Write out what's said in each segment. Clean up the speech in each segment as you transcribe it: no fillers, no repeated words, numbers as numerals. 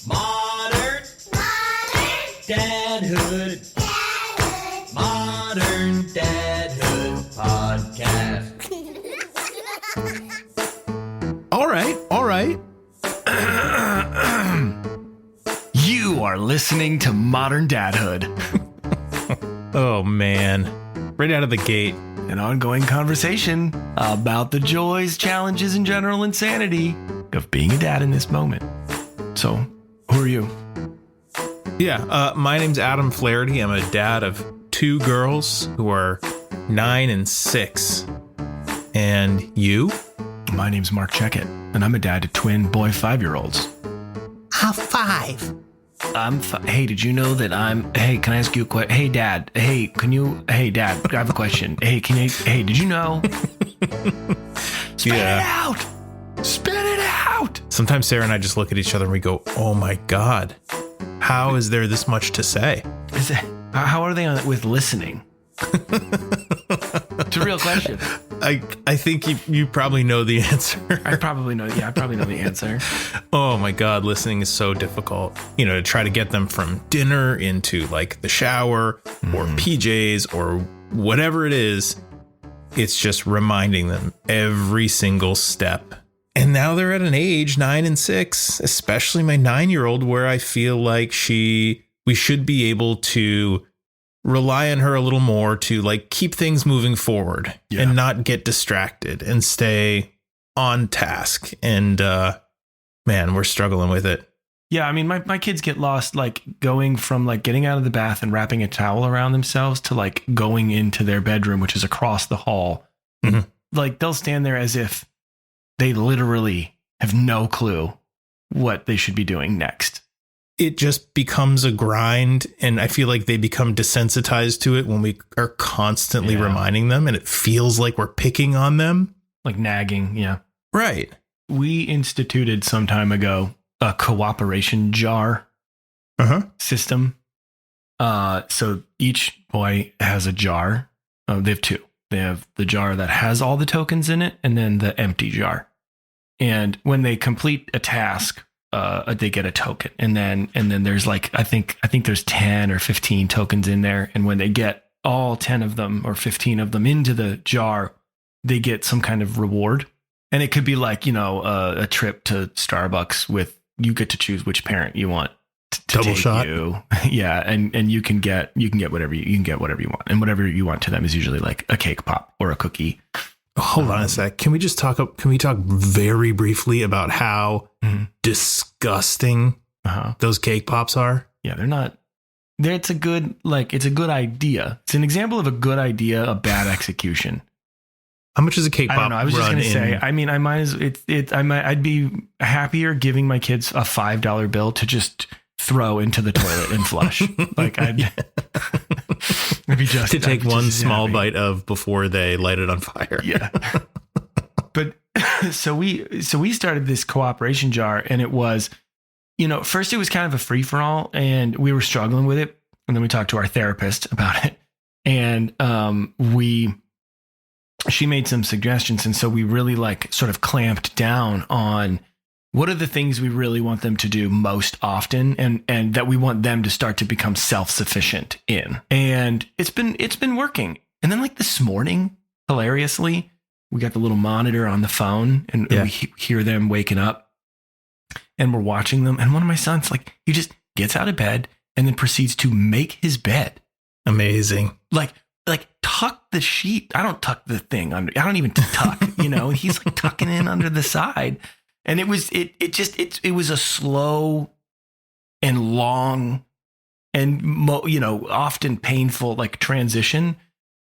Modern Dadhood. Modern Dadhood podcast. All right. You are listening to Modern Dadhood, Oh, man. Right out of the gate. an ongoing conversation about the joys, challenges, and general insanity of being a dad in this moment. So, who are you? Yeah, my name's Adam Flaherty. I'm a dad of two girls who are 9 and 6. And you? My name's Marc Checkett, and I'm a dad to twin boy 5-year-olds. How 5? Hey, did you know that hey, can I ask you a question? Hey, Dad. Hey, Dad, I have a question. Hey, did you know? Spit it out! Spit it out! Sometimes Sarah and I just look at each other and we go, oh my God, how is there this much to say? How are they with listening? It's a real question. I think you probably know the answer. I probably know the answer. Oh my God, listening is so difficult. You know, to try to get them from dinner into like the shower or PJs or whatever it is. It's just reminding them every single step. And now they're at an age 9 and 6, especially my 9-year-old, where I feel like we should be able to rely on her a little more to like keep things moving forward and not get distracted and stay on task. And man, we're struggling with it. Yeah, I mean, my kids get lost, like going from like getting out of the bath and wrapping a towel around themselves to like going into their bedroom, which is across the hall. Mm-hmm. Like they'll stand there as if they literally have no clue what they should be doing next. It just becomes a grind, and I feel like they become desensitized to it when we are constantly reminding them, and it feels like we're picking on them. Like nagging, yeah. Right. We instituted some time ago a cooperation jar system. So each boy has a jar. They have two. They have the jar that has all the tokens in it, and then the empty jar. And when they complete a task, they get a token, and then there's like I think there's 10 or 15 tokens in there, and when they get all 10 of them or 15 of them into the jar, they get some kind of reward, and it could be like a trip to Starbucks with you get to choose which parent you want to double take shot. You. Yeah, and you can get whatever you want, and whatever you want to them is usually like a cake pop or a cookie. Hold on a sec. Can we talk very briefly about how disgusting those cake pops are? Yeah, they're not. It's a good idea. It's an example of a good idea, a bad execution. How much is a cake pop? I don't know. I was just going to say. I mean, I'd be happier giving my kids a $5 bill to just throw into the toilet and flush. Like I'd be just to take one just small happy. bite of before they light it on fire. Yeah. But so we started this cooperation jar, and it was, first it was kind of a free for all, and we were struggling with it. And then we talked to our therapist about it, and she made some suggestions. And so we really like sort of clamped down on what are the things we really want them to do most often, and that we want them to start to become self-sufficient in. And it's been working. And then like this morning, hilariously, we got the little monitor on the phone, and we hear them waking up, and we're watching them. And one of my sons, like, he just gets out of bed and then proceeds to make his bed. Amazing. Like tuck the sheet. I don't tuck the thing under. I don't even tuck, and he's like tucking in under the side. And it was a slow and long and often painful like transition.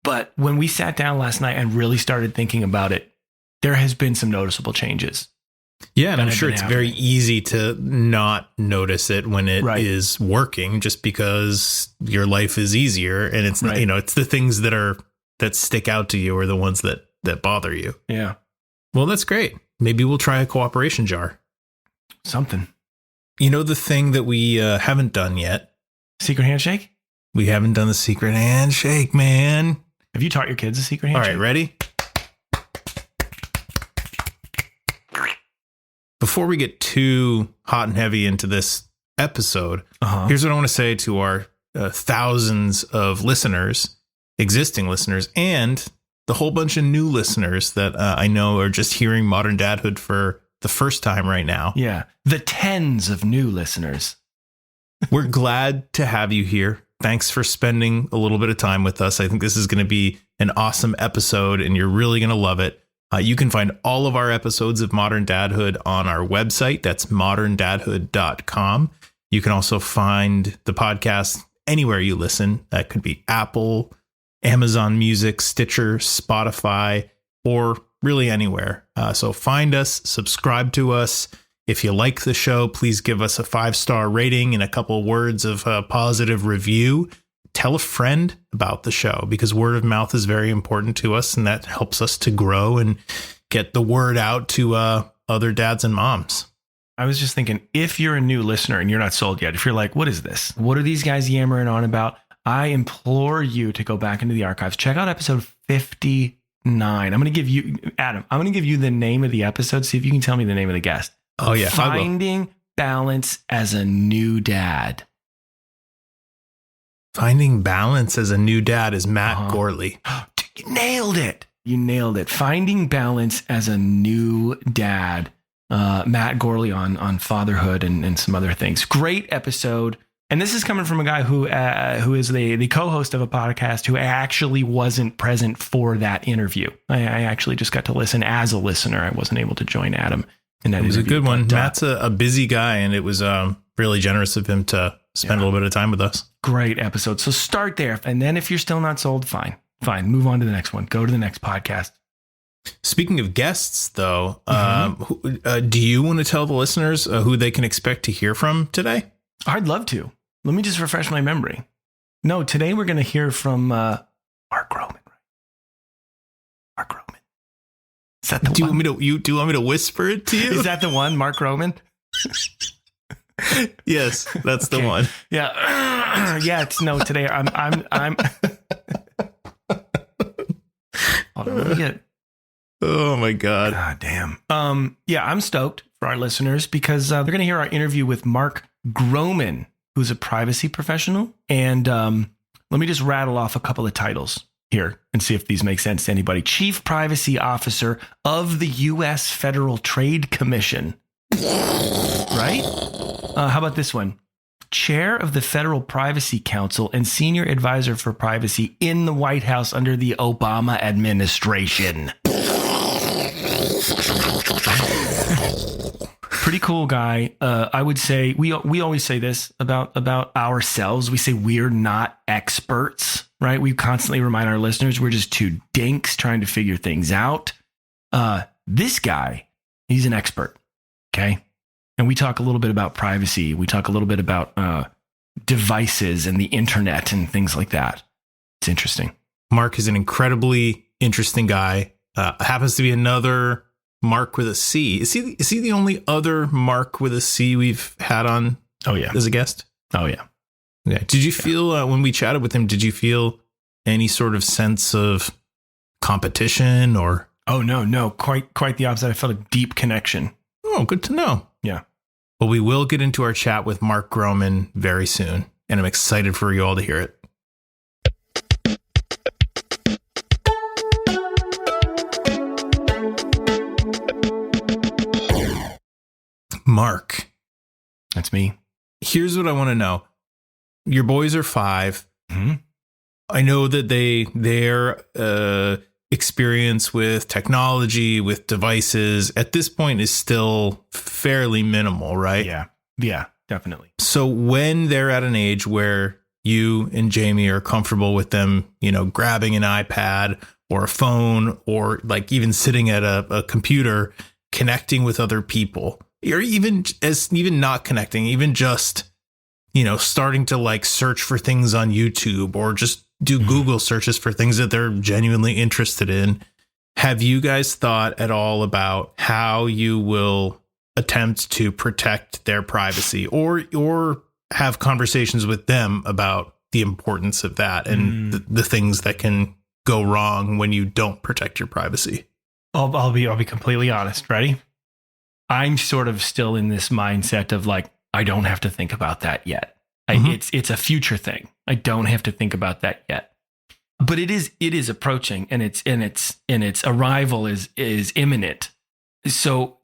But when we sat down last night and really started thinking about it, there has been some noticeable changes. Yeah, and I'm sure it's very easy to not notice it when it is working, just because your life is easier, and it's it's the things that stick out to you are the ones that bother you. Yeah. Well, that's great. Maybe we'll try a cooperation jar. Something. The thing that we haven't done yet. Secret handshake? We haven't done the secret handshake, man. Have you taught your kids a secret handshake? All right, ready? Before we get too hot and heavy into this episode. Here's what I want to say to our thousands of listeners, existing listeners, and the whole bunch of new listeners that I know are just hearing Modern Dadhood for the first time right now. Yeah. The tens of new listeners. We're glad to have you here. Thanks for spending a little bit of time with us. I think this is going to be an awesome episode and you're really going to love it. You can find all of our episodes of Modern Dadhood on our website. That's moderndadhood.com. You can also find the podcast anywhere you listen. That could be Apple, Amazon Music, Stitcher, Spotify, or really anywhere. So find us, subscribe to us. If you like the show, please give us a 5-star rating and a couple words of a positive review. Tell a friend about the show because word of mouth is very important to us, and that helps us to grow and get the word out to other dads and moms. I was just thinking, if you're a new listener and you're not sold yet, if you're like, what is this? What are these guys yammering on about? I implore you to go back into the archives. Check out episode 59. I'm going to give you, Adam, I'm going to give you the name of the episode. See if you can tell me the name of the guest. Oh, yeah. Finding balance as a new dad. Finding balance as a new dad is Matt Gorley. You nailed it. You nailed it. Finding balance as a new dad. Matt Gorley on fatherhood and some other things. Great episode. And this is coming from a guy who is the co-host of a podcast who actually wasn't present for that interview. I actually just got to listen as a listener. I wasn't able to join Adam in that interview. It was a good one. Matt's a busy guy, and it was really generous of him to spend a little bit of time with us. Great episode. So start there. And then if you're still not sold, fine. Move on to the next one. Go to the next podcast. Speaking of guests, though, do you want to tell the listeners who they can expect to hear from today? I'd love to. Let me just refresh my memory. No, today we're going to hear from Marc Groman. Marc Groman. Is that the one? Do you want me to whisper it to you? Is that the one, Marc Groman? Yes, that's the one. Yeah. Today I'm Hold on, let me get. Oh my God. God damn. I'm stoked for our listeners because they're going to hear our interview with Marc Groman, who's a privacy professional. And let me just rattle off a couple of titles here and see if these make sense to anybody. Chief Privacy Officer of the U.S. Federal Trade Commission. Right? How about this one? Chair of the Federal Privacy Council and Senior Advisor for Privacy in the White House under the Obama administration. Pretty cool guy. I would say we always say this about ourselves. We say we're not experts, right? We constantly remind our listeners we're just two dinks trying to figure things out. This guy, he's an expert. Okay. And we talk a little bit about privacy. We talk a little bit about devices and the internet and things like that. It's interesting. Marc is an incredibly interesting guy. Happens to be another Marc with a C. Is he the only other Marc with a C we've had on? Oh yeah, as a guest. Oh yeah. Yeah. Did you feel when we chatted with him? Did you feel any sort of sense of competition or? Oh no, quite the opposite. I felt a deep connection. Oh, good to know. Yeah. Well, we will get into our chat with Marc Groman very soon, and I'm excited for you all to hear it. Marc. That's me. Here's what I want to know. Your boys are 5. Mm-hmm. I know that their experience with technology, with devices at this point is still fairly minimal, right? Yeah, definitely. So when they're at an age where you and Jamie are comfortable with them, grabbing an iPad or a phone or like even sitting at a computer, connecting with other people, or even not connecting, even just, starting to like search for things on YouTube or just do Google searches for things that they're genuinely interested in. Have you guys thought at all about how you will attempt to protect their privacy or have conversations with them about the importance of that and the things that can go wrong when you don't protect your privacy? I'll be completely honest. Ready? I'm sort of still in this mindset of like, I don't have to think about that yet. Mm-hmm. It's a future thing. I don't have to think about that yet. But it is approaching, and its arrival is imminent. So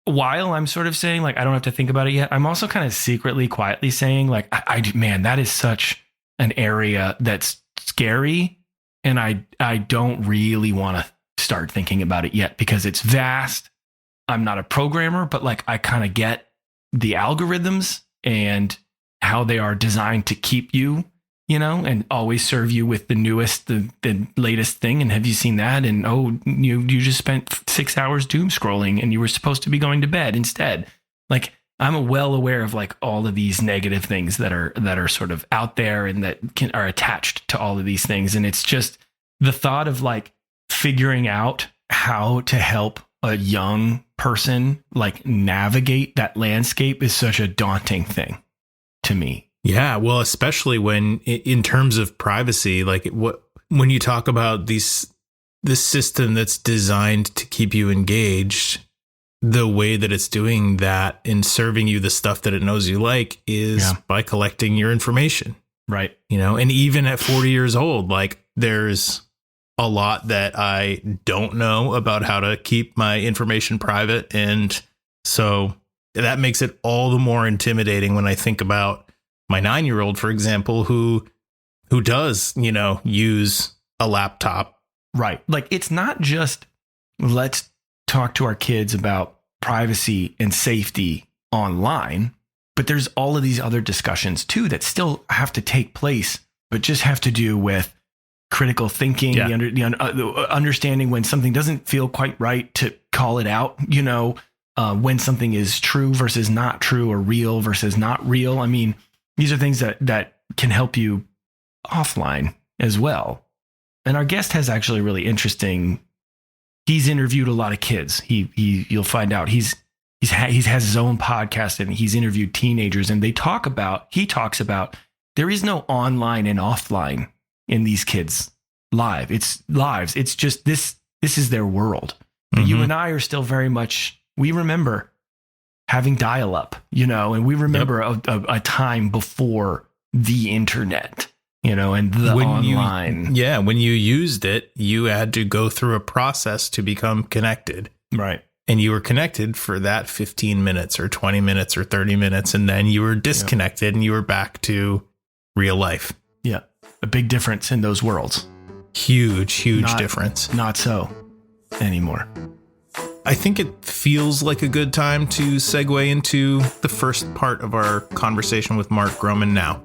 while I'm sort of saying like I don't have to think about it yet, I'm also kind of secretly, quietly saying like, man, that is such an area that's scary, and I don't really want to start thinking about it yet because it's vast. I'm not a programmer, but like I kind of get the algorithms and how they are designed to keep you, and always serve you with the newest, the latest thing. And have you seen that? And you just spent 6 hours doom scrolling and you were supposed to be going to bed instead. Like I'm well aware of like all of these negative things that are sort of out there and that are attached to all of these things. And it's just the thought of like figuring out how to help a young person like navigate that landscape is such a daunting thing to me. Yeah, well, especially when in terms of privacy, like when you talk about this system that's designed to keep you engaged, the way that it's doing that and serving you the stuff that it knows you like is by collecting your information. Right. And even at 40 years old, like there's a lot that I don't know about how to keep my information private. And so that makes it all the more intimidating when I think about my 9-year-old, for example, who does, use a laptop. Right. Like it's not just let's talk to our kids about privacy and safety online, but there's all of these other discussions too that still have to take place, but just have to do with critical thinking, the understanding when something doesn't feel quite right to call it out, when something is true versus not true or real versus not real. I mean, these are things that can help you offline as well. And our guest has actually really interesting. He's interviewed a lot of kids. You'll find out he has his own podcast and he's interviewed teenagers, and he talks about there is no online and offline in these kids' lives. It's just this is their world. But you and I are still very much, we remember having dial-up, and we remember a time before the internet, and the online. When you used it, you had to go through a process to become connected. Right. And you were connected for that 15 minutes or 20 minutes or 30 minutes. And then you were disconnected and you were back to real life. Yeah. A big difference in those worlds. Huge difference. Not so anymore. I think it feels like a good time to segue into the first part of our conversation with Marc Groman now.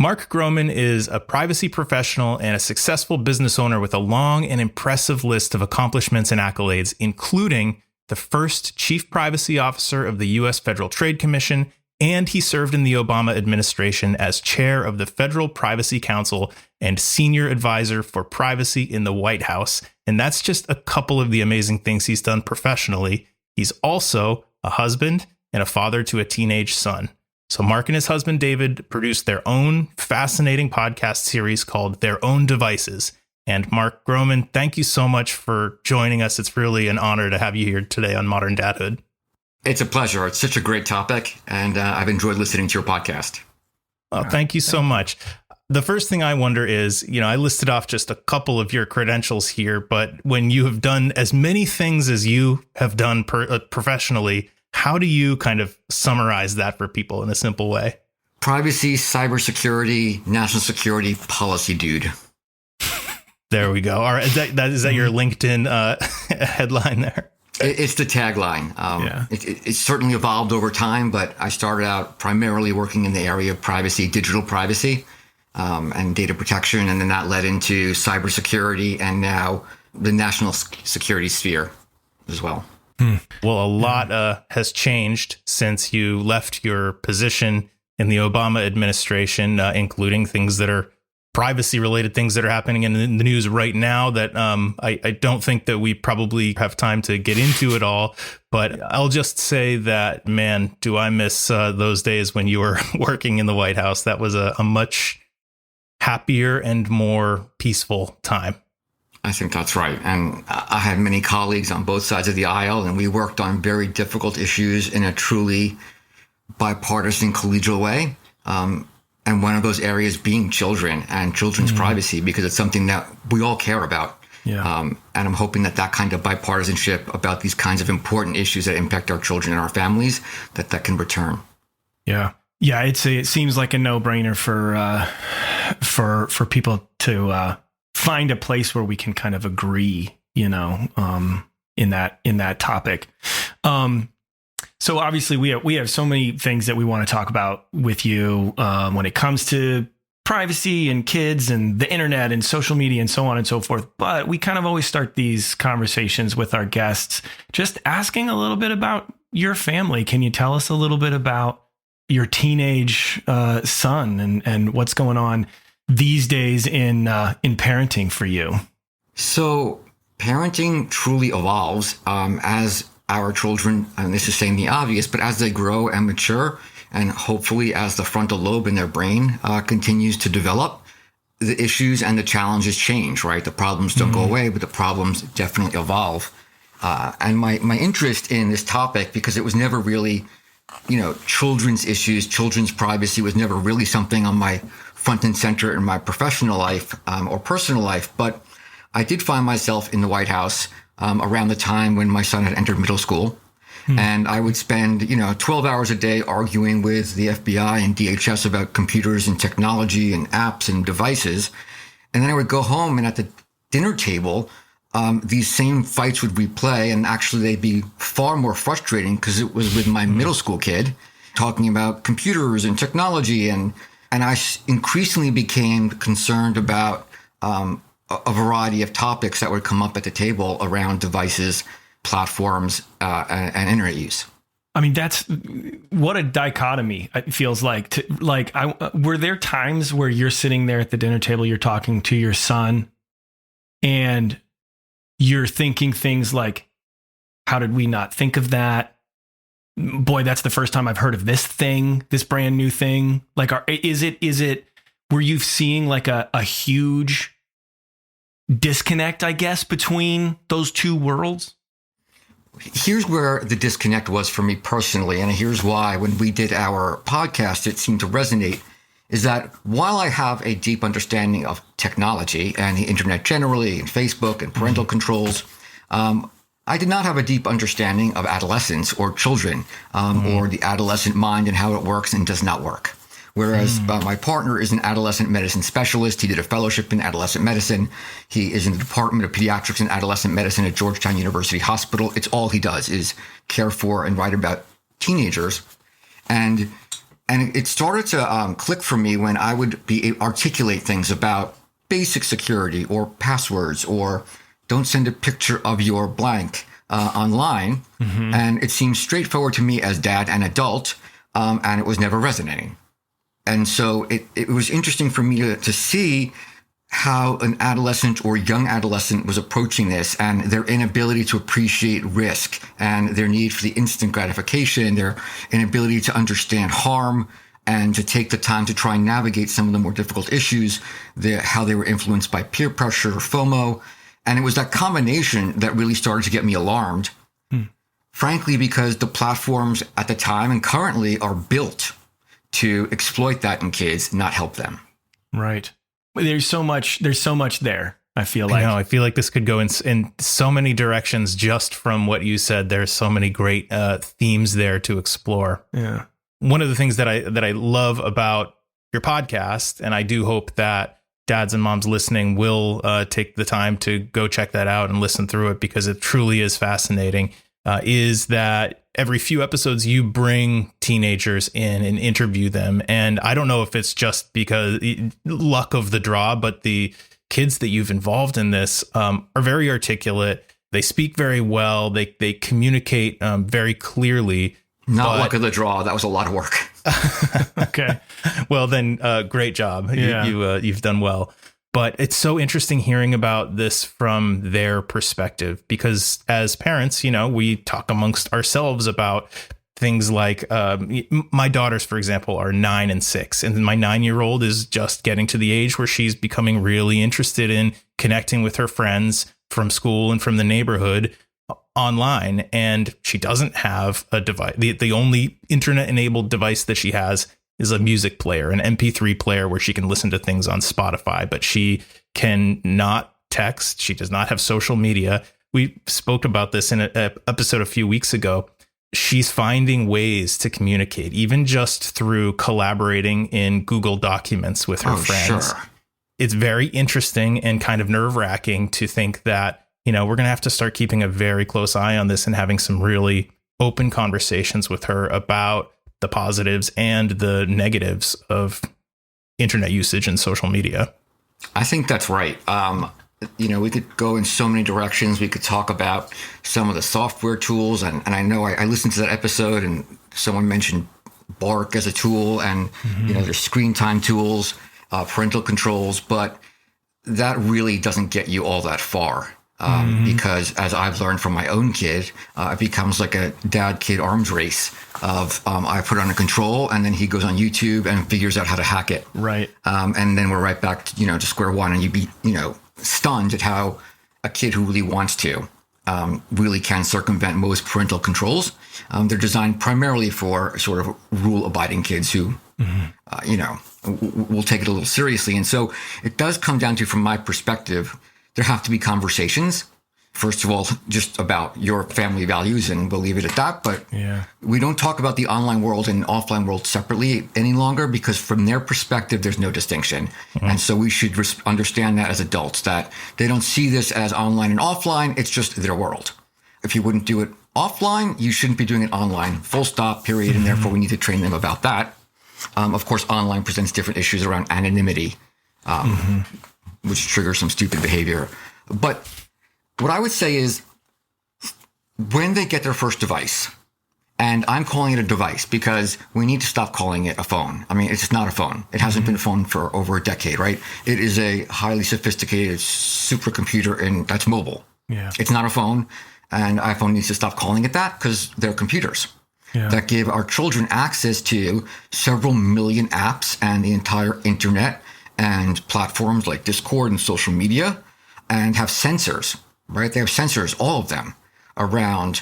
Marc Groman is a privacy professional and a successful business owner with a long and impressive list of accomplishments and accolades, including the first chief privacy officer of the U.S. Federal Trade Commission, and he served in the Obama administration as chair of the Federal Privacy Council and senior advisor for privacy in the White House. And that's just a couple of the amazing things he's done professionally. He's also a husband and a father to a teenage son. So Marc and his husband, David, produced their own fascinating podcast series called Their Own Devices. And Marc Groman, thank you so much for joining us. It's really an honor to have you here today on Modern Dadhood. It's a pleasure. It's such a great topic, and I've enjoyed listening to your podcast. Oh, thank you so much. The first thing I wonder is, I listed off just a couple of your credentials here, but when you have done as many things as you have done professionally, how do you kind of summarize that for people in a simple way? Privacy, cybersecurity, national security policy dude. There we go. All right. Is that your LinkedIn headline there? It's the tagline. It's certainly evolved over time, but I started out primarily working in the area of privacy, digital privacy, and data protection. And then that led into cybersecurity and now the national security sphere as well. Well, a lot has changed since you left your position in the Obama administration, including things that are privacy related things that are happening in the news right now that I don't think that we probably have time to get into it all. But I'll just say that, man, do I miss those days when you were working in the White House. That was a much happier and more peaceful time. I think that's right. And I had many colleagues on both sides of the aisle, and we worked on very difficult issues in a truly bipartisan, collegial way. And one of those areas being children and children's privacy, because it's something that we all care about. Yeah. And I'm hoping that kind of bipartisanship about these kinds of important issues that impact our children and our families, that can return. Yeah. Yeah. It seems like a no-brainer for people to find a place where we can kind of agree, in that topic. So obviously we have so many things that we want to talk about with you when it comes to privacy and kids and the internet and social media and so on and so forth. But we kind of always start these conversations with our guests just asking a little bit about your family. Can you tell us a little bit about your teenage son and what's going on these days in parenting for you? So parenting truly evolves as our children, and this is saying the obvious, but as they grow and mature, and hopefully as the frontal lobe in their brain continues to develop, the issues and the challenges change, right? The problems don't go away, but the problems definitely evolve. And my interest in this topic, because it was never really, children's issues, children's privacy was never really something on my front and center in my professional life or personal life. But I did find myself in the White House around the time when my son had entered middle school. And I would spend, 12 hours a day arguing with the FBI and DHS about computers and technology and apps and devices. And then I would go home, and at the dinner table, these same fights would replay, and actually they'd be far more frustrating because it was with my middle school kid talking about computers and technology. And I increasingly became concerned about a variety of topics that would come up at the table around devices, platforms, and internet use. I mean, that's what a dichotomy it feels like. Were there times where you're sitting there at the dinner table, you're talking to your son, and you're thinking things like, how did we not think of that? Boy, that's the first time I've heard of this thing, this brand new thing. Like, were you seeing like a huge disconnect, I guess, between those two worlds? Here's where the disconnect was for me personally, and here's why when we did our podcast, it seemed to resonate, is that while I have a deep understanding of technology and the internet generally and Facebook and parental controls, I did not have a deep understanding of adolescents or children or the adolescent mind and how it works and does not work. Whereas my partner is an adolescent medicine specialist. He did a fellowship in adolescent medicine. He is in the Department of Pediatrics and Adolescent Medicine at Georgetown University Hospital. It's all he does is care for and write about teenagers. And it started to click for me when I would articulate things about basic security or passwords or don't send a picture of your blank online. And it seemed straightforward to me as dad and adult, and it was never resonating. And so it was interesting for me to see how an adolescent or young adolescent was approaching this and their inability to appreciate risk and their need for the instant gratification, their inability to understand harm and to take the time to try and navigate some of the more difficult issues, how they were influenced by peer pressure or FOMO. And it was that combination that really started to get me alarmed, frankly, because the platforms at the time and currently are built to exploit that in kids, not help them. Right. There's so much there. I feel like this could go in so many directions just from what you said. There's so many great themes there to explore. Yeah. One of the things that I love about your podcast, and I do hope that dads and moms listening will take the time to go check that out and listen through it, because it truly is fascinating, is that every few episodes you bring teenagers in and interview them. And I don't know if it's just because luck of the draw, but the kids that you've involved in this are very articulate. They speak very well. They communicate very clearly. Not luck of the draw. That was a lot of work. Okay. Well, then, great job. Yeah. You've done well. But it's so interesting hearing about this from their perspective, because as parents, we talk amongst ourselves about things like my daughters, for example, are 9 and 6. And my 9-year-old is just getting to the age where she's becoming really interested in connecting with her friends from school and from the neighborhood online. And she doesn't have a device. The only internet enabled device that she has is a music player, an MP3 player where she can listen to things on Spotify, but she can not text. She does not have social media. We spoke about this in an episode a few weeks ago. She's finding ways to communicate, even just through collaborating in Google Documents with her friends. Sure. It's very interesting and kind of nerve-wracking to think that, we're going to have to start keeping a very close eye on this and having some really open conversations with her about the positives and the negatives of internet usage and social media. I think that's right. We could go in so many directions. We could talk about some of the software tools. And I know I listened to that episode and someone mentioned Bark as a tool and, there's screen time tools, parental controls, but that really doesn't get you all that far. Because as I've learned from my own kid, it becomes like a dad-kid arms race of I put on a control and then he goes on YouTube and figures out how to hack it. Right. And then we're right back to square one, and you'd be, stunned at how a kid who really wants to really can circumvent most parental controls. They're designed primarily for sort of rule-abiding kids who, will take it a little seriously. And so it does come down to, from my perspective, there have to be conversations. First of all, just about your family values, and we'll leave it at that. But we don't talk about the online world and offline world separately any longer, because from their perspective, there's no distinction. And so we should understand that as adults, that they don't see this as online and offline. It's just their world. If you wouldn't do it offline, you shouldn't be doing it online, full stop, period. And therefore, we need to train them about that. Of course, online presents different issues around anonymity, which triggers some stupid behavior. But what I would say is, when they get their first device, and I'm calling it a device because we need to stop calling it a phone. I mean, it's not a phone. It hasn't been a phone for over a decade, right? It is a highly sophisticated supercomputer, and that's mobile. Yeah. It's not a phone, and iPhone needs to stop calling it that, because they're computers that give our children access to several million apps and the entire internet and platforms like Discord and social media, and have sensors, right? They have sensors, all of them, around,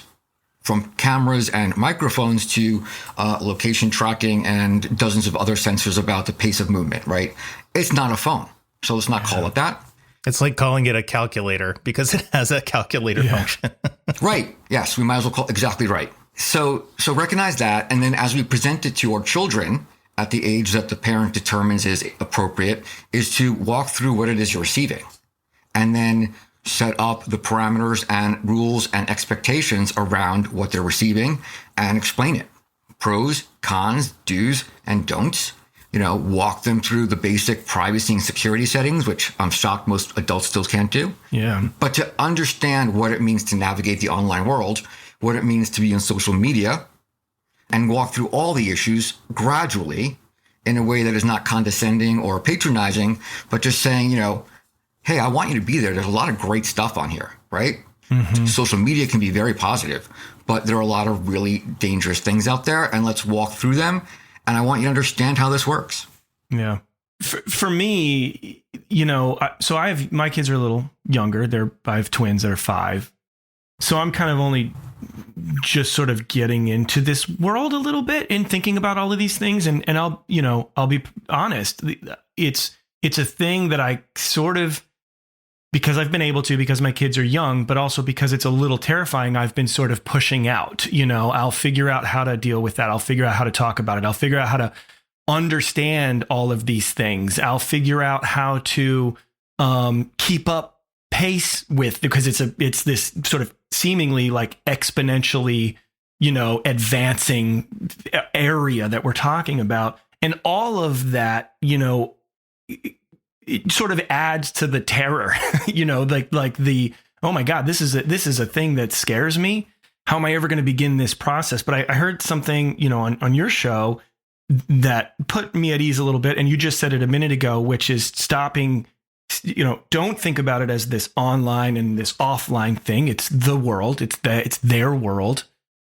from cameras and microphones to location tracking and dozens of other sensors about the pace of movement, right? It's not a phone. So let's not call it that. It's like calling it a calculator because it has a calculator function. Right. Yes, we might as well call it exactly right. So recognize that. And then as we present it to our children at the age that the parent determines is appropriate, is to walk through what it is you're receiving, and then set up the parameters and rules and expectations around what they're receiving, and explain it. Pros, cons, do's, and don'ts. Walk them through the basic privacy and security settings, which I'm shocked most adults still can't do. Yeah. But to understand what it means to navigate the online world, what it means to be on social media, and walk through all the issues gradually in a way that is not condescending or patronizing, but just saying, hey, I want you to be there. There's a lot of great stuff on here, right? Social media can be very positive, but there are a lot of really dangerous things out there, and let's walk through them. And I want you to understand how this works. Yeah. For me, so my kids are a little younger. I have twins that are 5. So I'm kind of only just sort of getting into this world a little bit and thinking about all of these things. And I'll be honest. It's a thing that I sort of, because I've been able to, because my kids are young, but also because it's a little terrifying, I've been sort of pushing out. I'll figure out how to deal with that. I'll figure out how to talk about it. I'll figure out how to understand all of these things. I'll figure out how to keep up pace with, because it's this sort of seemingly like exponentially, advancing area that we're talking about. And all of that, it sort of adds to the terror, like the, oh my God, this is a thing that scares me. How am I ever going to begin this process? But I heard something, on your show that put me at ease a little bit. And you just said it a minute ago, which is stopping, don't think about it as this online and this offline thing. It's the world. It's their world.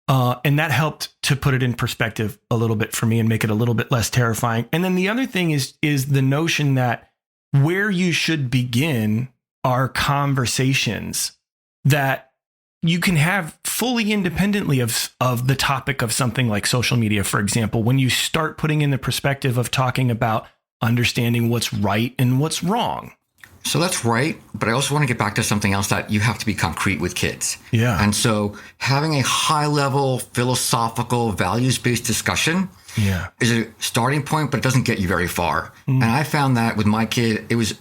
And that helped to put it in perspective a little bit for me and make it a little bit less terrifying. And then the other thing is the notion that where you should begin are conversations that you can have fully independently of the topic of something like social media, for example. When you start putting in the perspective of talking about understanding what's right and what's wrong. So that's right. But I also want to get back to something else, that you have to be concrete with kids. Yeah. And so having a high level philosophical values-based discussion is a starting point, but it doesn't get you very far. And I found that with my kid, it was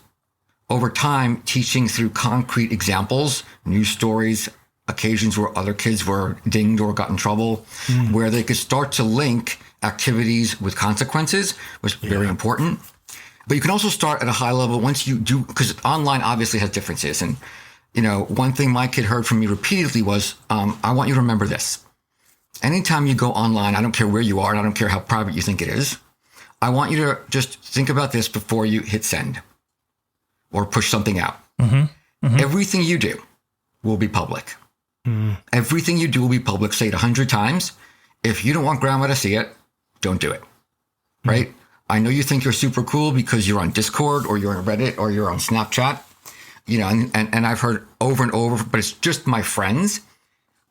over time teaching through concrete examples, news stories, occasions where other kids were dinged or got in trouble, where they could start to link activities with consequences, was very important. But you can also start at a high level once you do, because online obviously has differences. And, one thing my kid heard from me repeatedly was, I want you to remember this. Anytime you go online, I don't care where you are, and I don't care how private you think it is, I want you to just think about this before you hit send or push something out. Everything you do will be public. Everything you do will be public. Say it 100 times. If you don't want grandma to see it, don't do it. Right? I know you think you're super cool because you're on Discord or you're on Reddit or you're on Snapchat, and I've heard over and over, but it's just my friends.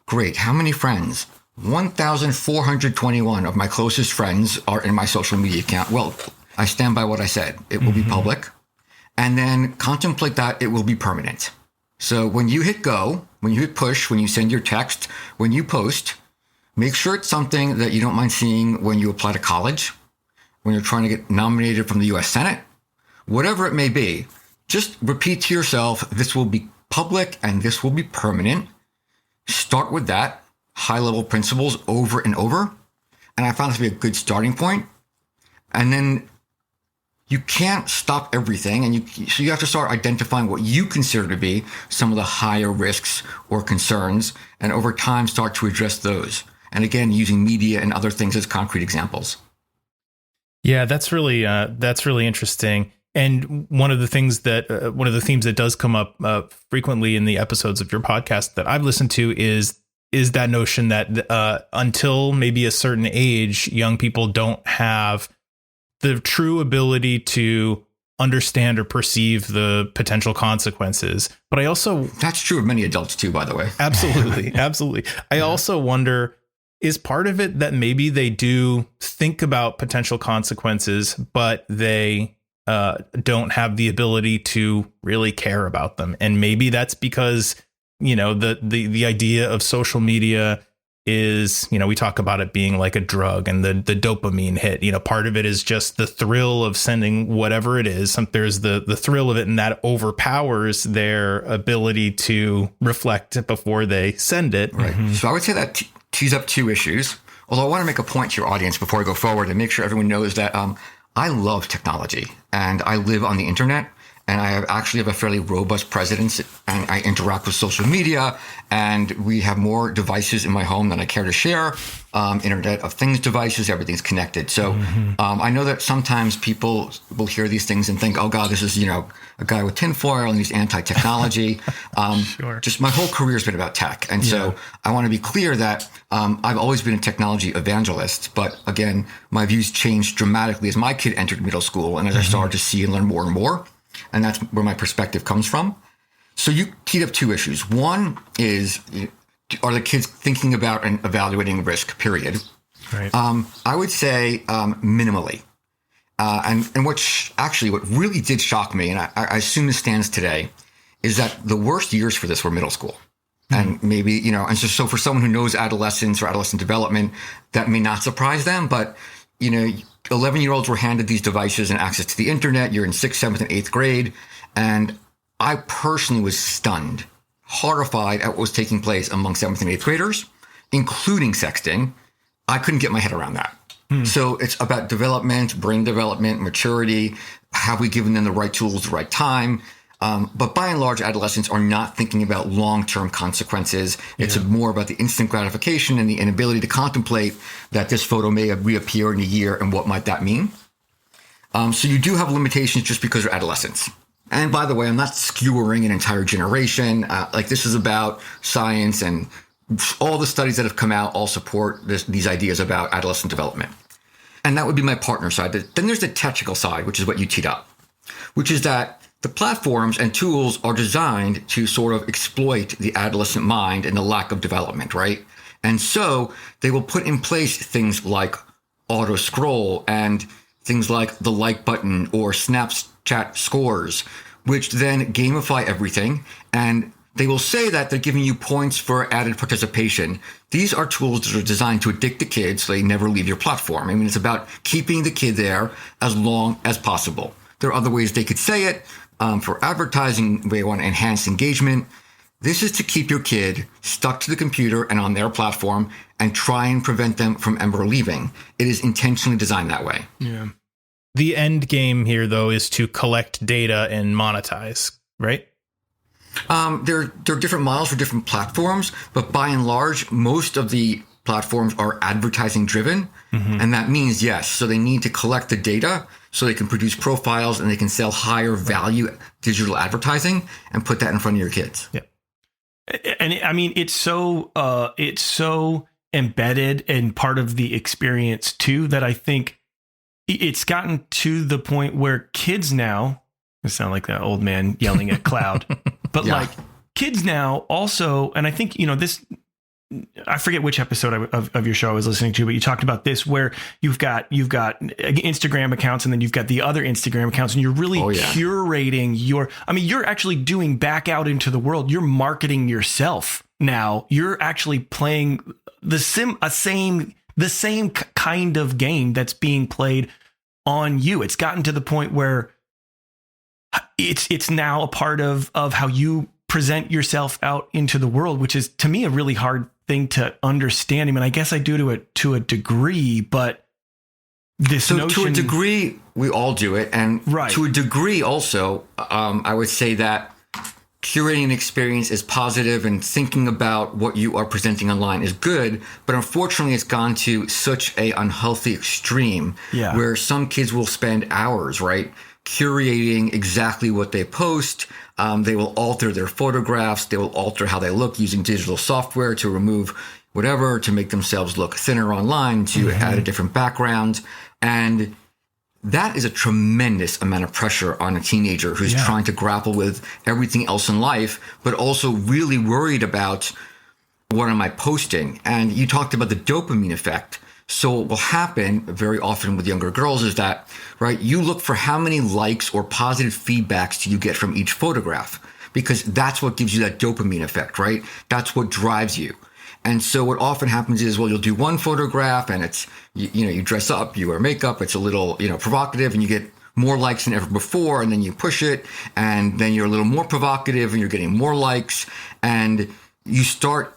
Great. How many friends? 1,421 of my closest friends are in my social media account. Well, I stand by what I said. It will be public. And then contemplate that it will be permanent. So when you hit go, when you hit push, when you send your text, when you post, make sure it's something that you don't mind seeing when you apply to college, when you're trying to get nominated from the US Senate, whatever it may be. Just repeat to yourself, this will be public and this will be permanent. Start with that, high level principles over and over. And I found this to be a good starting point. And then you can't stop everything. And so you have to start identifying what you consider to be some of the higher risks or concerns, and over time start to address those. And again, using media and other things as concrete examples. Yeah, that's really interesting. And one of the themes that does come up frequently in the episodes of your podcast that I've listened to is that notion that until maybe a certain age, young people don't have the true ability to understand or perceive the potential consequences. But that's true of many adults too, by the way. Absolutely. Absolutely. I also wonder, is part of it that maybe they do think about potential consequences, but they don't have the ability to really care about them? And maybe that's because, the idea of social media is, we talk about it being like a drug, and the dopamine hit, part of it is just the thrill of sending whatever it is. There's the thrill of it, and that overpowers their ability to reflect before they send it. Right. So I would say that tees up two issues. Although I want to make a point to your audience before I go forward and make sure everyone knows that I love technology and I live on the internet. And I actually have a fairly robust presence, and I interact with social media, and we have more devices in my home than I care to share. Internet of Things devices, everything's connected. So I know that sometimes people will hear these things and think, oh God, this is, a guy with tinfoil and he's anti-technology. Sure. Just my whole career has been about tech. And so I want to be clear that I've always been a technology evangelist. But again, my views changed dramatically as my kid entered middle school and as I started to see and learn more and more. And that's where my perspective comes from. So you teed up two issues. One is, are the kids thinking about and evaluating risk, period? Right. I would say minimally. And what really did shock me, and I assume this stands today, is that the worst years for this were middle school. And maybe, and so for someone who knows adolescence or adolescent development, that may not surprise them. But, 11-year-olds were handed these devices and access to the internet. You're in 6th, 7th, and 8th grade. And I personally was stunned, horrified at what was taking place among 7th and 8th graders, including sexting. I couldn't get my head around that. So it's about development, brain development, maturity. Have we given them the right tools, the right time? But by and large, adolescents are not thinking about long-term consequences. It's more about the instant gratification and the inability to contemplate that this photo may reappear in a year and what might that mean. So you do have limitations just because you're adolescents. And by the way, I'm not skewering an entire generation. This is about science, and all the studies that have come out all support these ideas about adolescent development. And that would be my partner side. Then there's the technical side, which is what you teed up, which is that the platforms and tools are designed to sort of exploit the adolescent mind and the lack of development, right? And so they will put in place things like auto scroll and things like the like button or Snapchat scores, which then gamify everything. And they will say that they're giving you points for added participation. These are tools that are designed to addict the kids so they never leave your platform. I mean, it's about keeping the kid there as long as possible. There are other ways they could say it. For advertising, they want to enhance engagement. This is to keep your kid stuck to the computer and on their platform and try and prevent them from ever leaving. It is intentionally designed that way. Yeah. The end game here, though, is to collect data and monetize, right? There are different models for different platforms, but by and large, most of the platforms are advertising driven. Mm-hmm. And that means, yes, so they need to collect the data so they can produce profiles and they can sell higher value digital advertising and put that in front of your kids. Yeah. And I mean, it's so embedded and part of the experience too, that I think it's gotten to the point where kids now, I sound like that old man yelling at cloud, but like kids now also, and I think, this, I forget which episode of your show I was listening to, but you talked about this, where you've got Instagram accounts and then you've got the other Instagram accounts, and you're really curating you're actually doing back out into the world. You're marketing yourself now. You're actually playing the same kind of game that's being played on you. It's gotten to the point where it's now a part of how you present yourself out into the world, which is, to me, a really hard thing to understand. I mean, I guess I do to a degree, but to a degree, we all do it. And to a degree also, I would say that curating an experience is positive and thinking about what you are presenting online is good. But unfortunately, it's gone to such a unhealthy extreme where some kids will spend hours, curating exactly what they post. They will alter their photographs. They will alter how they look using digital software to remove whatever, to make themselves look thinner online, to add a different background. And that is a tremendous amount of pressure on a teenager who's trying to grapple with everything else in life, but also really worried about, what am I posting? And you talked about the dopamine effect. So what will happen very often with younger girls is that, you look for how many likes or positive feedbacks do you get from each photograph, because that's what gives you that dopamine effect, That's what drives you. And so what often happens is, you'll do one photograph and it's, you dress up, you wear makeup, it's a little, provocative, and you get more likes than ever before. And then you push it, and then you're a little more provocative and you're getting more likes, and you start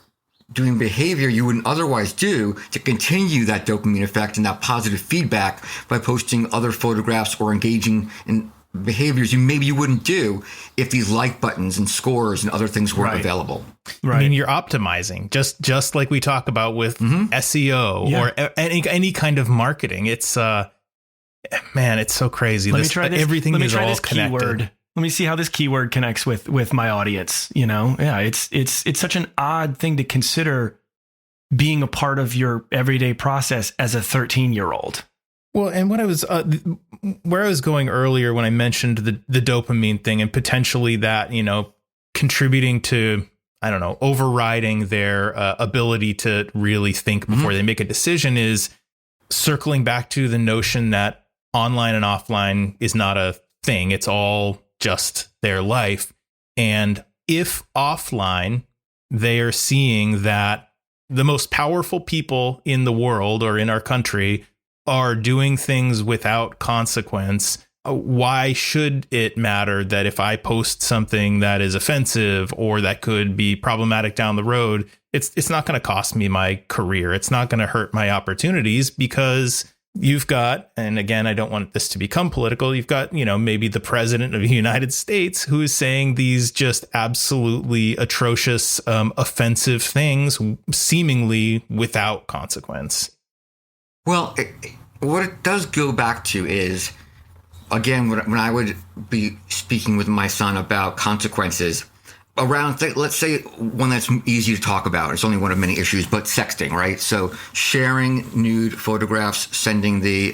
doing behavior you wouldn't otherwise do to continue that dopamine effect and that positive feedback by posting other photographs or engaging in behaviors you wouldn't do if these like buttons and scores and other things weren't available. I mean, you're optimizing just like we talk about with SEO or any kind of marketing. It's it's so crazy. Let me try this. Everything Let me is try all this connected. Keyword. Let me see how this keyword connects with my audience. It's such an odd thing to consider being a part of your everyday process as a 13-year-old. Well, and what I was where I was going earlier when I mentioned the dopamine thing and potentially that, contributing to, I don't know, overriding their ability to really think before they make a decision, is circling back to the notion that online and offline is not a thing. It's all just their life. And if offline, they are seeing that the most powerful people in the world or in our country are doing things without consequence, why should it matter that if I post something that is offensive or that could be problematic down the road, it's not going to cost me my career. It's not going to hurt my opportunities, because you've got, and again, I don't want this to become political, you've got, maybe the president of the United States who is saying these just absolutely atrocious, offensive things, seemingly without consequence. Well, what it does go back to is, again, when I would be speaking with my son about consequences around, let's say one that's easy to talk about, it's only one of many issues, but sexting, right? So sharing nude photographs, sending the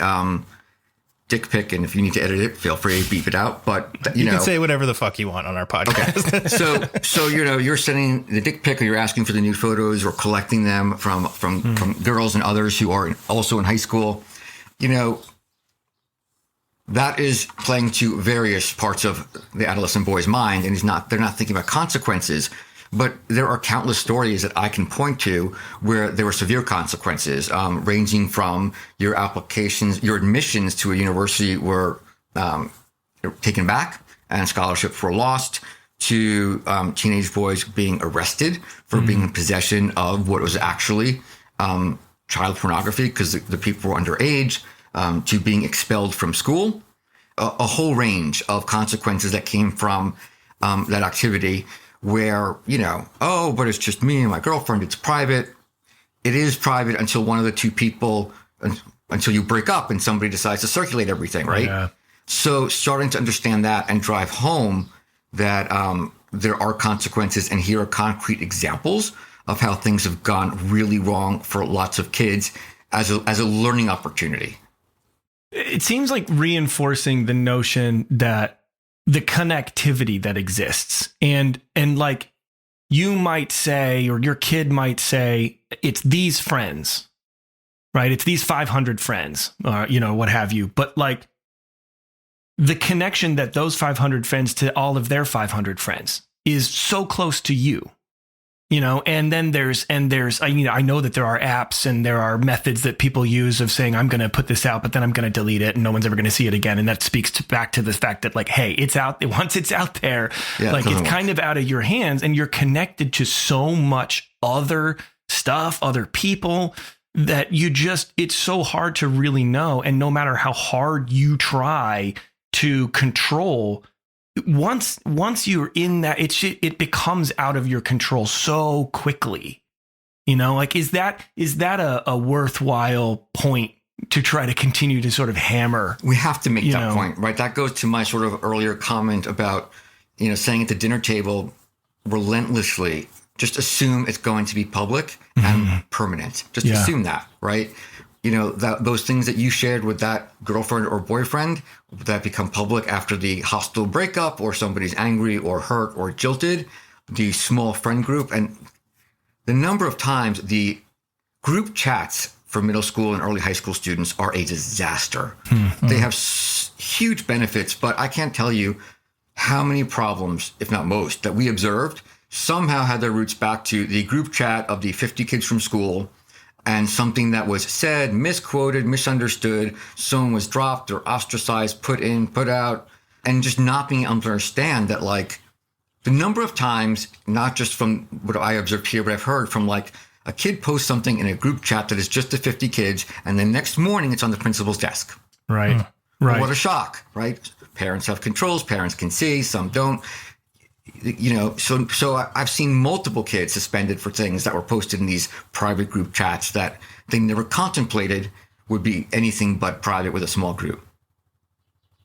dick pic, and if you need to edit it, feel free to beep it out. But you can say whatever the fuck you want on our podcast. Okay. So you're sending the dick pic, or you're asking for the nude photos, or collecting them from girls and others who are also in high school. That is playing to various parts of the adolescent boy's mind, and they're not thinking about consequences. But there are countless stories that I can point to where there were severe consequences, ranging from your applications, your admissions to a university were taken back and scholarships were lost, to teenage boys being arrested for being in possession of what was actually child pornography because the people were underage, to being expelled from school, a whole range of consequences that came from that activity where, but it's just me and my girlfriend, it's private. It is private until one of the two people, until you break up and somebody decides to circulate everything, right? Yeah. So starting to understand that and drive home that there are consequences, and here are concrete examples of how things have gone really wrong for lots of kids as a learning opportunity. It seems like reinforcing the notion that the connectivity that exists, and like you might say, or your kid might say, it's these friends, right? It's these 500 friends, what have you. But like the connection that those 500 friends to all of their 500 friends is so close to you. And then there's, I know that there are apps and there are methods that people use of saying, I'm going to put this out, but then I'm going to delete it and no one's ever going to see it again. And that speaks back to the fact that like, hey, it's out. Once it's out there, like it's kind of out of your hands, and you're connected to so much other stuff, other people, that it's so hard to really know. And no matter how hard you try to control, once you're in that, it becomes out of your control so quickly. Like, is that a worthwhile point to try to continue to sort of hammer? We have to make that point, right? That goes to my sort of earlier comment about, saying at the dinner table relentlessly, just assume it's going to be public and permanent. Just assume that, right? Those things that you shared with that girlfriend or boyfriend that become public after the hostile breakup, or somebody's angry or hurt or jilted, the small friend group, and the number of times the group chats for middle school and early high school students are a disaster. They have huge benefits, but I can't tell you how many problems, if not most, that we observed somehow had their roots back to the group chat of the 50 kids from school, and something that was said, misquoted, misunderstood, someone was dropped or ostracized, put in, put out, and just not being able to understand that, like, the number of times, not just from what I observed here, but I've heard from, like, a kid posts something in a group chat that is just the 50 kids, and the next morning it's on the principal's desk. Right. Right. What a shock, right? Parents have controls, parents can see, some don't. So I've seen multiple kids suspended for things that were posted in these private group chats that they never contemplated would be anything but private with a small group.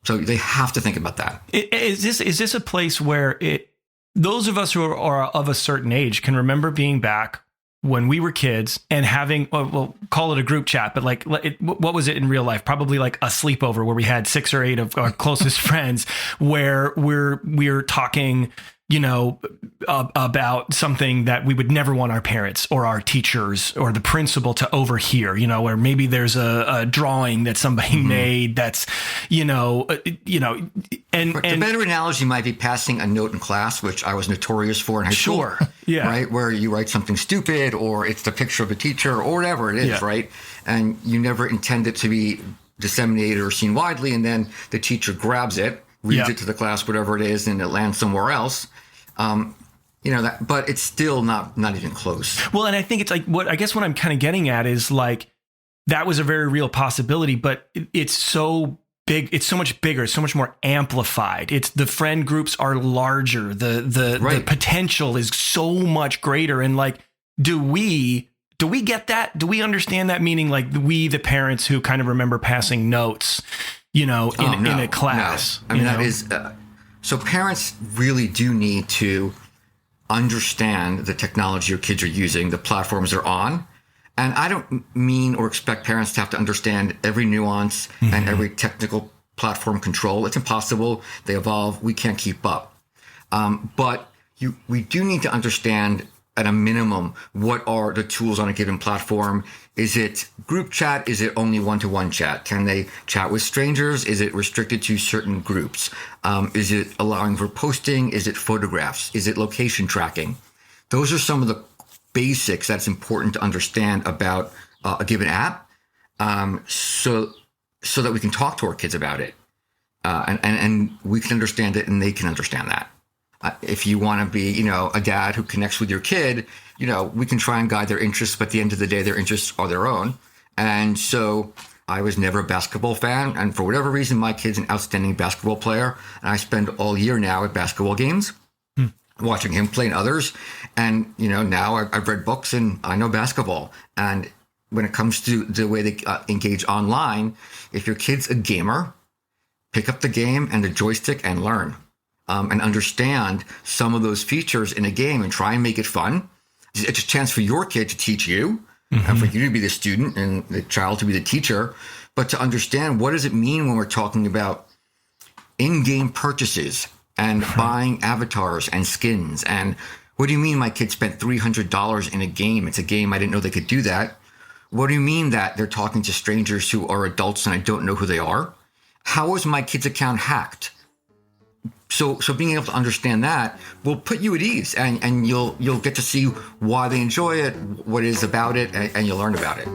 So they have to think about that. Is this a place where those of us who are of a certain age can remember being back when we were kids and having, we'll call it a group chat, but like, what was it in real life? Probably like a sleepover where we had 6 or 8 of our closest friends, where we're talking, about something that we would never want our parents or our teachers or the principal to overhear, where maybe there's a drawing that somebody made that's, and the better analogy might be passing a note in class, which I was notorious for in high school. Sure. Yeah. Right. Where you write something stupid, or it's the picture of a teacher or whatever it is. Right. And you never intend it to be disseminated or seen widely. And then the teacher grabs it, reads it to the class, whatever it is, and it lands somewhere else. But it's still not even close. Well, and I think it's like what I'm kind of getting at is like that was a very real possibility, but it's so big. It's so much bigger. It's so much more amplified. It's the friend groups are larger. The potential is so much greater. And like, do we get that? Do we understand that? Meaning like we, the parents who kind of remember passing notes, in a class. No. I mean, that is, so parents really do need to understand the technology your kids are using, the platforms they're on. And I don't mean or expect parents to have to understand every nuance and every technical platform control. It's impossible. They evolve. We can't keep up. But we do need to understand at a minimum, what are the tools on a given platform? Is it group chat? Is it only one-to-one chat? Can they chat with strangers? Is it restricted to certain groups? Is it allowing for posting? Is it photographs? Is it location tracking? Those are some of the basics that's important to understand about a given app, so that we can talk to our kids about it, and we can understand it and they can understand that. If you want to be, a dad who connects with your kid, we can try and guide their interests, but at the end of the day, their interests are their own. And so I was never a basketball fan. And for whatever reason, my kid's an outstanding basketball player. And I spend all year now at basketball games, watching him play and others. And, now I've read books and I know basketball. And when it comes to the way they engage online, if your kid's a gamer, pick up the game and the joystick and learn. And understand some of those features in a game and try and make it fun. It's a chance for your kid to teach you, and for you to be the student and the child to be the teacher, but to understand what does it mean when we're talking about in-game purchases and buying avatars and skins. And what do you mean my kid spent $300 in a game? It's a game. I didn't know they could do that. What do you mean that they're talking to strangers who are adults and I don't know who they are? How was my kid's account hacked? So being able to understand that will put you at ease, and you'll get to see why they enjoy it, what it is about it, and you'll learn about it.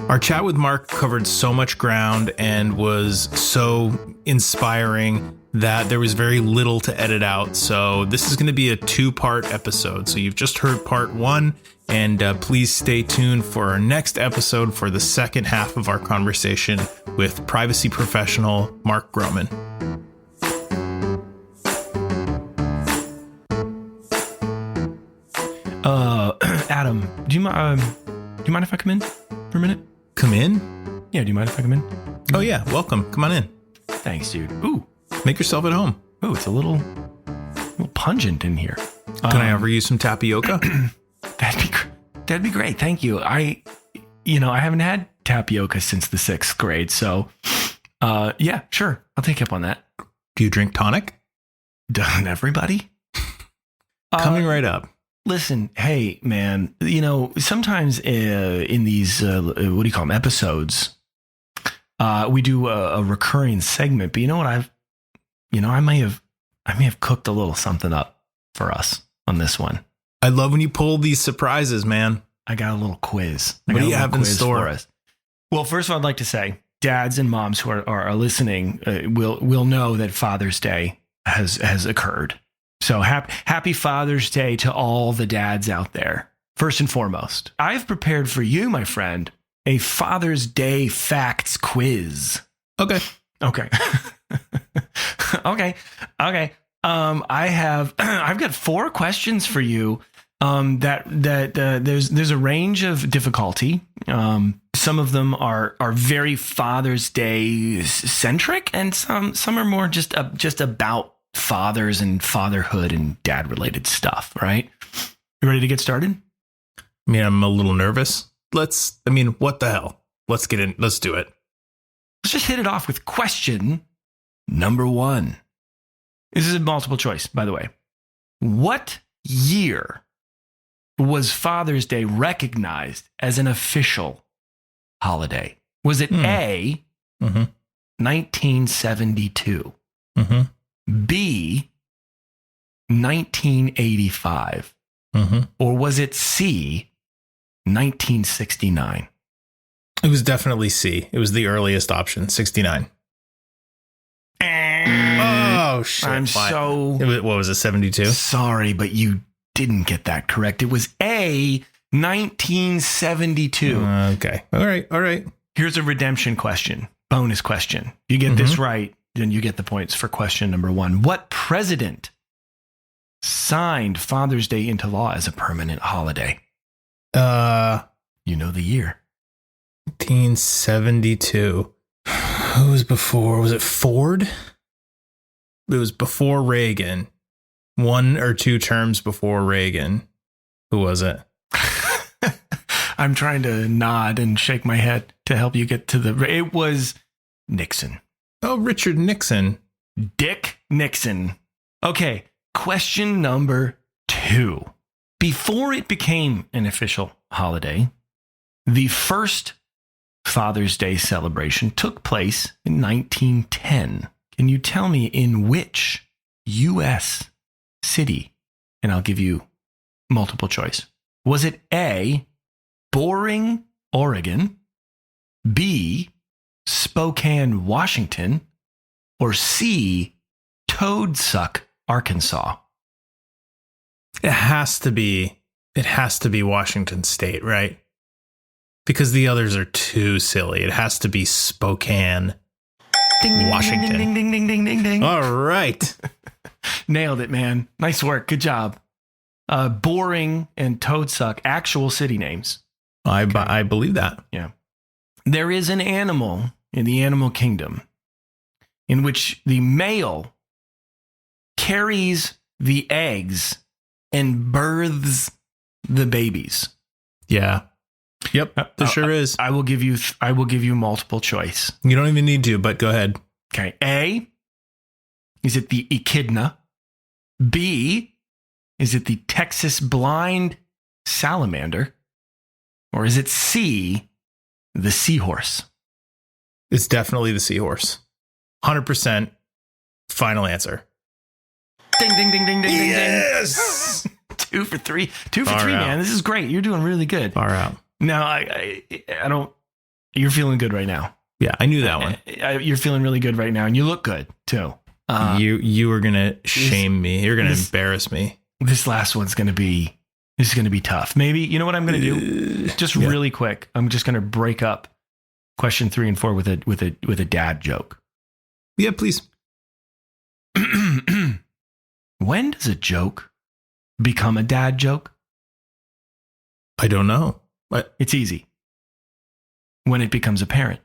Our chat with Marc covered so much ground and was so inspiring that there was very little to edit out. So this is going to be a 2-part episode. So you've just heard part 1, and please stay tuned for our next episode for the second half of our conversation with privacy professional Marc Groman. Adam, do you mind if I come in for a minute? Come in? Yeah, do you mind if I come in? Oh yeah, welcome. Come on in. Thanks, dude. Ooh, make yourself at home. Ooh, it's a little pungent in here. Can I offer you some tapioca? That'd be great. Thank you. I haven't had tapioca since the 6th grade, so yeah, sure. I'll take you up on that. Do you drink tonic? Doesn't everybody? Coming right up. Listen, hey, man, sometimes in these, what do you call them, episodes, we do a recurring segment, but you know what I may have cooked a little something up for us on this one. I love when you pull these surprises, man. I got a little quiz. What do you have in store for us? Well, first of all, I'd like to say dads and moms who are listening will know that Father's Day has occurred. So happy Father's Day to all the dads out there. First and foremost, I've prepared for you, my friend, a Father's Day facts quiz. Okay. Okay. I've got 4 questions for you. There's a range of difficulty. Some of them are very Father's Day centric, and some are more just about fathers and fatherhood and dad related stuff. Right? You ready to get started? I mean, I'm a little nervous. What the hell? Let's get in. Let's do it. Let's just hit it off with question number 1. This is a multiple choice, by the way. What year was Father's Day recognized as an official holiday? Was it A, 1972, B, 1985, or was it C, 1969? It was definitely C. It was the earliest option, 69. Oh, shit. What was it, 72? Sorry, but you didn't get that correct. It was A, 1972. Okay. All right. Here's a redemption question. Bonus question. You get this right, then you get the points for question number 1. What president signed Father's Day into law as a permanent holiday? You know the year. 1972. Who was before? Was it Ford? It was before Reagan. 1 or 2 terms before Reagan. Who was it? I'm trying to nod and shake my head to help you get to the... It was Nixon. Oh, Richard Nixon. Dick Nixon. Okay, question number 2. Before it became an official holiday, the first Father's Day celebration took place in 1910. Can you tell me in which U.S. city? And I'll give you multiple choice. Was it A, Boring, Oregon, B, Spokane, Washington, or C, Toadsuck, Arkansas? It has to be Washington State, right? Because the others are too silly. It has to be Spokane, Washington. Ding, ding, ding, ding, ding, ding. All right. Nailed it, man. Nice work. Good job. Boring and Toadsuck, actual city names. I believe that. Yeah. There is an animal in the animal kingdom in which the male carries the eggs and births the babies. Yeah. Yep. There sure is. I will give you multiple choice. You don't even need to, but go ahead. Okay. A, is it the echidna? B, is it the Texas blind salamander? Or is it C, the seahorse? It's definitely the seahorse. 100% final answer. Ding, ding, ding, ding, ding, ding, yes! ding. 2 for 3. 2 for Far 3, out. man. This is great. You're doing really good. Far out. No, I don't. You're feeling good right now. Yeah, I knew that one. You're feeling really good right now, and you look good too. You were gonna shame me. You're gonna embarrass me. This last one's gonna be tough. Maybe you know what I'm gonna do? Just really quick. I'm just gonna break up question 3 and 4 with a dad joke. Yeah, please. When does a joke become a dad joke? I don't know. What? It's easy. When it becomes apparent.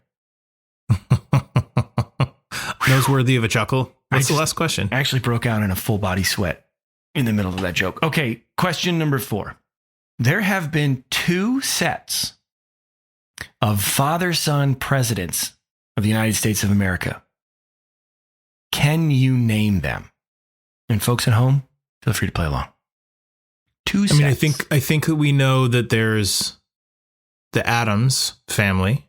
Noseworthy of a chuckle. What's the last question? I actually broke out in a full body sweat in the middle of that joke. Okay, question number 4. There have been 2 sets of father-son presidents of the United States of America. Can you name them? And folks at home, feel free to play along. 2 sets. I mean, I think that we know that there's the Adams family,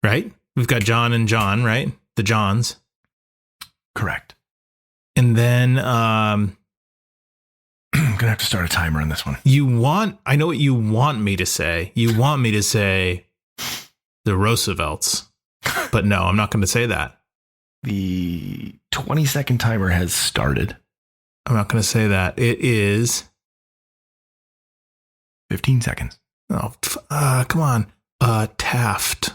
right? We've got John and John, right? The Johns. Correct. And then I'm going to have to start a timer on this one. I know what you want me to say. You want me to say the Roosevelts. But no, I'm not going to say that. The 20-second timer has started. I'm not going to say that. It is 15 seconds. Oh, come on. Taft.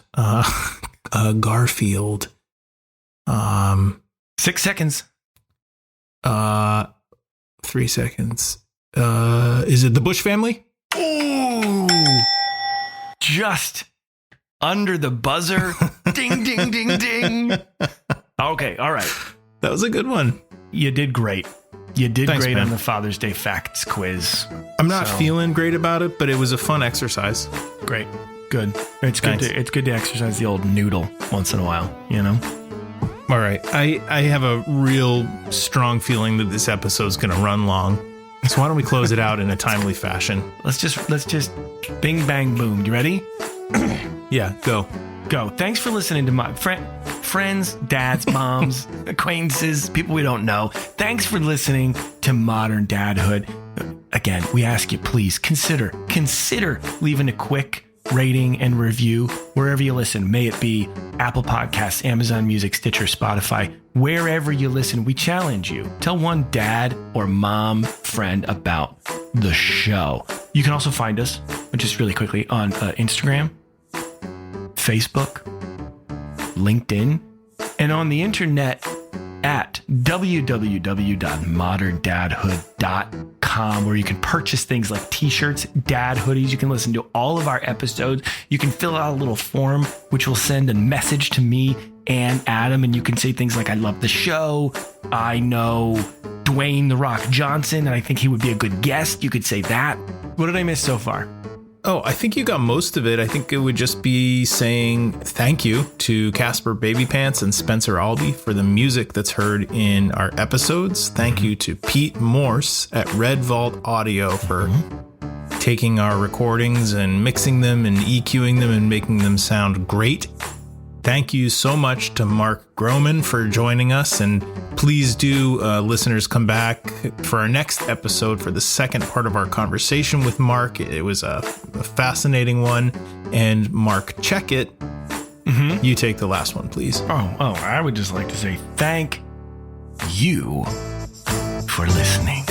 Garfield. 6 seconds. 3 seconds. Is it the Bush family? Ooh. Just under the buzzer. Ding, ding, ding, ding. Okay, all right. That was a good one. You did great. You did Thanks, great man. on the Father's Day facts quiz. I'm not feeling great about it, but it was a fun exercise. Great. Good. It's good. It's good to exercise the old noodle once in a while, you know? All right. I have a real strong feeling that this episode is going to run long. So why don't we close it out in a timely fashion? Let's just bing, bang, boom. You ready? Yeah, go. Thanks for listening to my friends, dads, moms, acquaintances, people we don't know. Thanks for listening to Modern Dadhood. Again, we ask you, please consider leaving a quick rating and review wherever you listen. May it be Apple Podcasts, Amazon Music, Stitcher, Spotify, wherever you listen. We challenge you. Tell one dad or mom friend about the show. You can also find us, just really quickly, on Instagram, Facebook, LinkedIn, and on the internet at www.moderndadhood.com, where you can purchase things like t-shirts, dad hoodies. You can listen to all of our episodes. You can fill out a little form, which will send a message to me and Adam, and you can say things like, I love the show. I know Dwayne The Rock Johnson, and I think he would be a good guest. You could say that. What did I miss so far? Oh, I think you got most of it. I think it would just be saying thank you to Casper Babypants and Spencer Albee for the music that's heard in our episodes. Thank you to Pete Morse at Red Vault Audio for taking our recordings and mixing them and EQing them and making them sound great. Thank you so much to Marc Groman for joining us. And please do, listeners, come back for our next episode for the second part of our conversation with Marc. It was a fascinating one. And Marc, check it. You take the last one, please. I would just like to say thank you for listening.